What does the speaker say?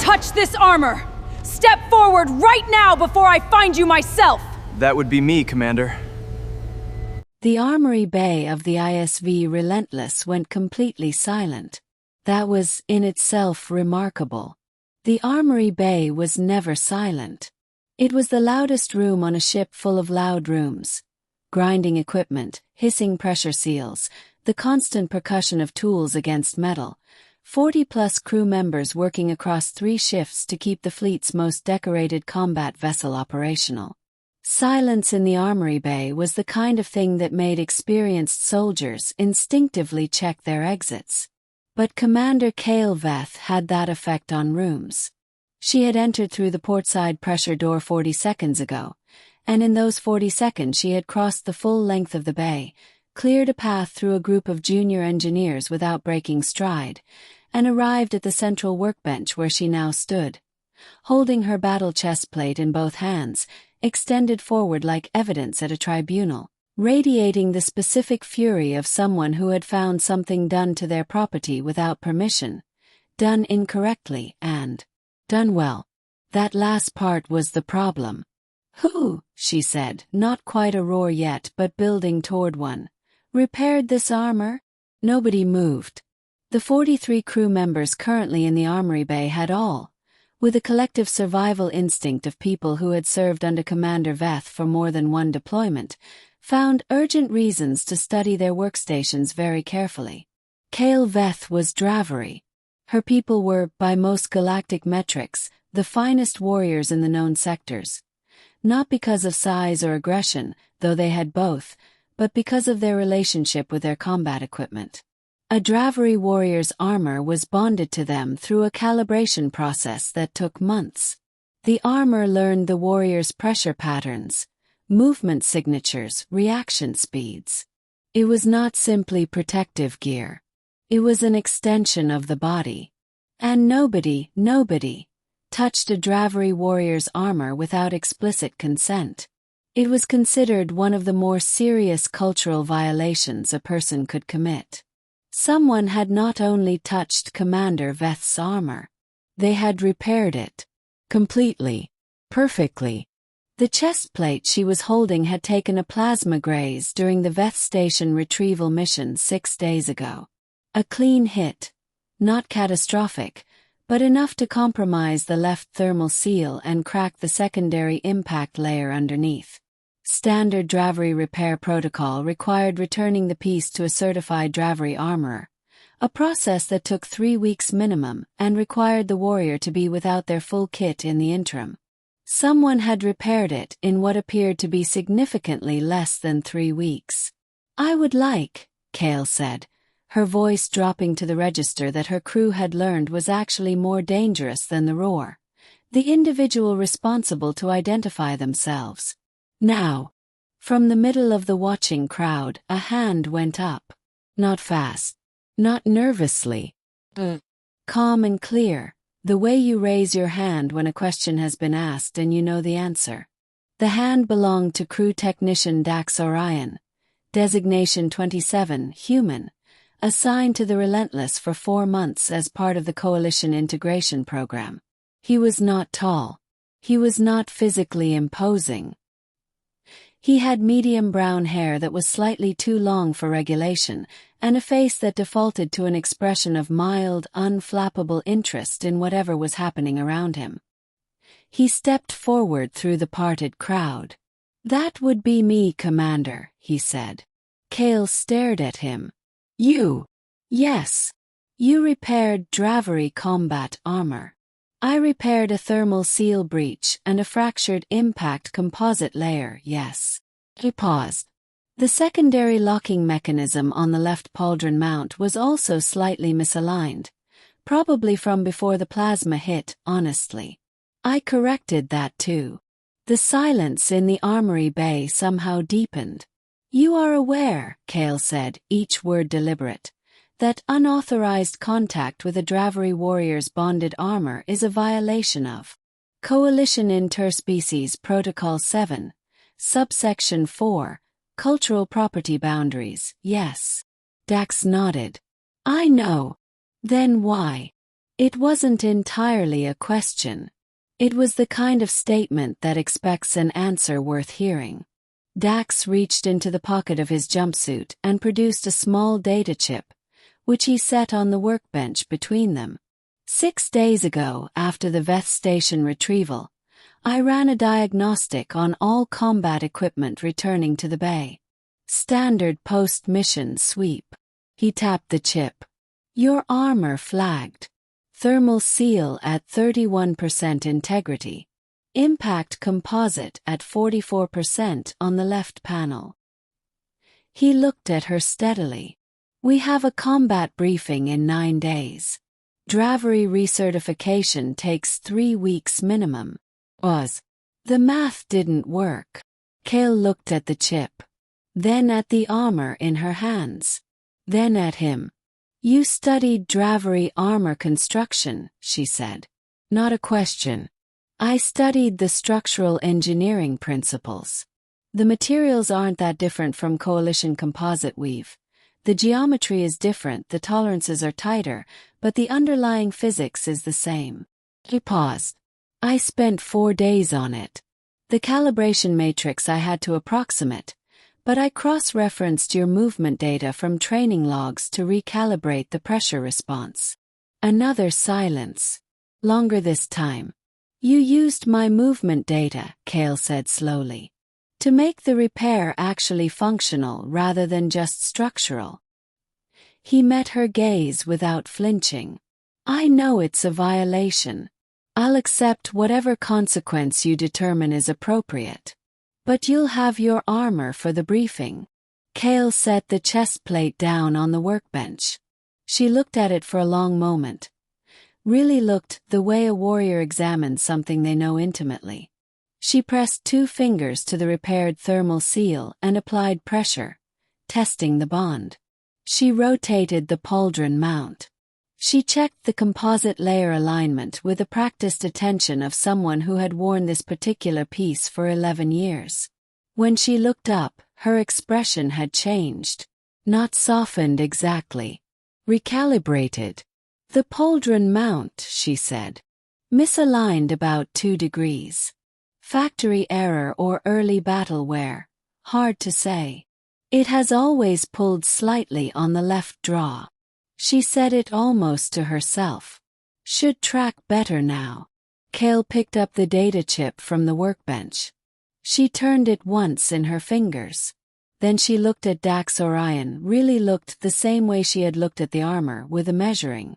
touch this armor! Step forward right now before I find you myself! That would be me, Commander. The armory bay of the ISV Relentless went completely silent. That was, in itself, remarkable. The armory bay was never silent. It was the loudest room on a ship full of loud rooms. Grinding equipment, hissing pressure seals, the constant percussion of tools against metal. 40-plus crew members working across 3 shifts to keep the fleet's most decorated combat vessel operational. Silence in the armory bay was the kind of thing that made experienced soldiers instinctively check their exits. But Commander Kael Veth had that effect on rooms. She had entered through the portside pressure door 40 seconds ago, and in those 40 seconds she had crossed the full length of the bay, cleared a path through a group of junior engineers without breaking stride, and arrived at the central workbench where she now stood. Holding her battle chest plate in both hands, extended forward like evidence at a tribunal, radiating the specific fury of someone who had found something done to their property without permission, done incorrectly and done well. That last part was the problem. "Who," she said, not quite a roar yet but building toward one, "repaired this armor?" Nobody moved. The 43 crew members currently in the armory bay had all, with a collective survival instinct of people who had served under Commander Veth for more than one deployment, found urgent reasons to study their workstations very carefully. Kael Veth was Dravhari. Her people were, by most galactic metrics, the finest warriors in the known sectors. Not because of size or aggression, though they had both, but because of their relationship with their combat equipment. A Dravhari warrior's armor was bonded to them through a calibration process that took months. The armor learned the warrior's pressure patterns, movement signatures, reaction speeds. It was not simply protective gear. It was an extension of the body. And nobody touched a Dravhari warrior's armor without explicit consent. It was considered one of the more serious cultural violations a person could commit. Someone had not only touched Commander Veth's armor, they had repaired it. Completely. Perfectly. The chest plate she was holding had taken a plasma graze during the Veth Station retrieval mission 6 days ago. A clean hit. Not catastrophic, but enough to compromise the left thermal seal and crack the secondary impact layer underneath. Standard Dravhari repair protocol required returning the piece to a certified Dravhari armorer, a process that took 3 weeks minimum and required the warrior to be without their full kit in the interim. Someone had repaired it in what appeared to be significantly less than 3 weeks. "I would like," Kael said, her voice dropping to the register that her crew had learned was actually more dangerous than the roar, the individual responsible to identify themselves. "Now." From the middle of the watching crowd, a hand went up. Not fast. Not nervously. Calm and clear, the way you raise your hand when a question has been asked and you know the answer. The hand belonged to crew technician Dax Orion, designation 27, human, assigned to the Relentless for 4 months as part of the Coalition integration program. He was not tall. He was not physically imposing. He had medium brown hair that was slightly too long for regulation, and a face that defaulted to an expression of mild, unflappable interest in whatever was happening around him. He stepped forward through the parted crowd. "That would be me, Commander," he said. Kael stared at him. "You?" "Yes. You repaired Dravhari combat armor. I repaired a thermal seal breach and a fractured impact composite layer, yes." He paused. The secondary locking mechanism on the left pauldron mount was also slightly misaligned, probably from before the plasma hit, honestly. "I corrected that too." The silence in the armory bay somehow deepened. "You are aware," Kael said, each word deliberate, "that unauthorized contact with a Dravhari warrior's bonded armor is a violation of Coalition Interspecies Protocol 7, Subsection 4, Cultural Property Boundaries, yes." Dax nodded. "I know. Then why?" It wasn't entirely a question. It was the kind of statement that expects an answer worth hearing. Dax reached into the pocket of his jumpsuit and produced a small data chip, which he set on the workbench between them. 6 days ago, after the Veth station retrieval, I ran a diagnostic on all combat equipment returning to the bay. Standard post-mission sweep. He tapped the chip. Your armor flagged. Thermal seal at 31% integrity. Impact composite at 44% on the left panel. He looked at her steadily. We have a combat briefing in 9 days. Dravhari recertification takes 3 weeks minimum. The math didn't work. Kael looked at the chip. Then at the armor in her hands. Then at him. You studied Dravhari armor construction, she said. Not a question. I studied the structural engineering principles. The materials aren't that different from coalition composite weave. The geometry is different, the tolerances are tighter, but the underlying physics is the same. He paused. I spent 4 days on it. The calibration matrix I had to approximate, but I cross-referenced your movement data from training logs to recalibrate the pressure response. Another silence. Longer this time. You used my movement data, Kael said slowly, to make the repair actually functional rather than just structural. He met her gaze without flinching. I know it's a violation. I'll accept whatever consequence you determine is appropriate. But you'll have your armor for the briefing. Kael set the chest plate down on the workbench. She looked at it for a long moment. Really looked the way a warrior examines something they know intimately. She pressed 2 fingers to the repaired thermal seal and applied pressure, testing the bond. She rotated the pauldron mount. She checked the composite layer alignment with the practiced attention of someone who had worn this particular piece for 11 years. When she looked up, her expression had changed. Not softened exactly. Recalibrated. The pauldron mount, she said. Misaligned about 2 degrees. Factory error or early battle wear. Hard to say. It has always pulled slightly on the left draw. She said it almost to herself. Should track better now. Kael picked up the data chip from the workbench. She turned it once in her fingers. Then she looked at Dax Orion, really looked the same way she had looked at the armor, with a measuring,